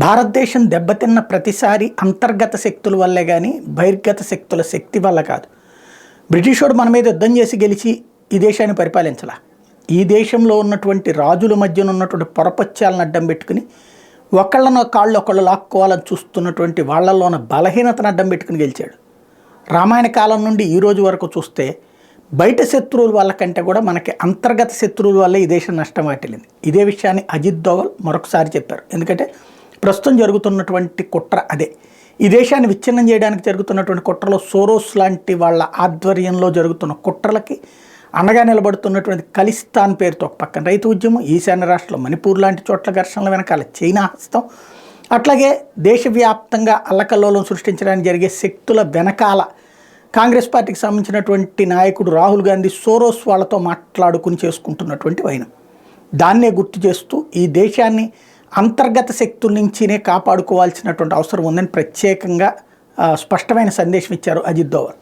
భారతదేశం దెబ్బతిన్న ప్రతిసారి అంతర్గత శక్తుల వల్లే కానీ బహిర్గత శక్తుల శక్తి వల్ల కాదు. బ్రిటిషోడు మన మీద యుద్ధం చేసి గెలిచి ఈ దేశాన్ని పరిపాలించాల. ఈ దేశంలో ఉన్నటువంటి రాజుల మధ్యన ఉన్నటువంటి పొరపత్యాలను అడ్డం పెట్టుకుని ఒకళ్ళను కాళ్ళు ఒకళ్ళు లాక్కోవాలని చూస్తున్నటువంటి వాళ్ళల్లో ఉన్న బలహీనతను అడ్డం పెట్టుకుని గెలిచాడు. రామాయణ కాలం నుండి ఈ రోజు వరకు చూస్తే బయట శత్రువుల వల్ల కంటే కూడా మనకి అంతర్గత శత్రువుల వల్లే ఈ దేశం నష్టం వాటిల్లింది. ఇదే విషయాన్ని అజిత్ దోవల్ మరొకసారి చెప్పారు. ఎందుకంటే ప్రస్తుతం జరుగుతున్నటువంటి కుట్ర అదే. ఈ దేశాన్ని విచ్ఛిన్నం చేయడానికి జరుగుతున్నటువంటి కుట్రలో సోరోస్ లాంటి వాళ్ళ ఆధ్వర్యంలో జరుగుతున్న కుట్రలకి అండగా నిలబడుతున్నటువంటి ఖలిస్తాన్ పేరుతో ఒక పక్కన రైతు ఉద్యమం, ఈశాన్య రాష్ట్రంలో మణిపూర్ లాంటి చోట్ల ఘర్షణల వెనకాల చైనా హస్తం, అట్లాగే దేశవ్యాప్తంగా అల్లకల్లోలం సృష్టించడానికి జరిగే శక్తుల వెనకాల కాంగ్రెస్ పార్టీకి సంబంధించినటువంటి నాయకుడు రాహుల్ గాంధీ సోరోస్ వాళ్ళతో మాట్లాడుకుని చేసుకుంటున్నటువంటి వైనం. దాన్నే గుర్తు చేస్తూ ఈ దేశాన్ని అంతర్గత శక్తుల నుంచినే కాపాడుకోవాల్సినటువంటి అవసరం ఉందని ప్రత్యేకంగా స్పష్టమైన సందేశం ఇచ్చారు అజిత్ దోవల్.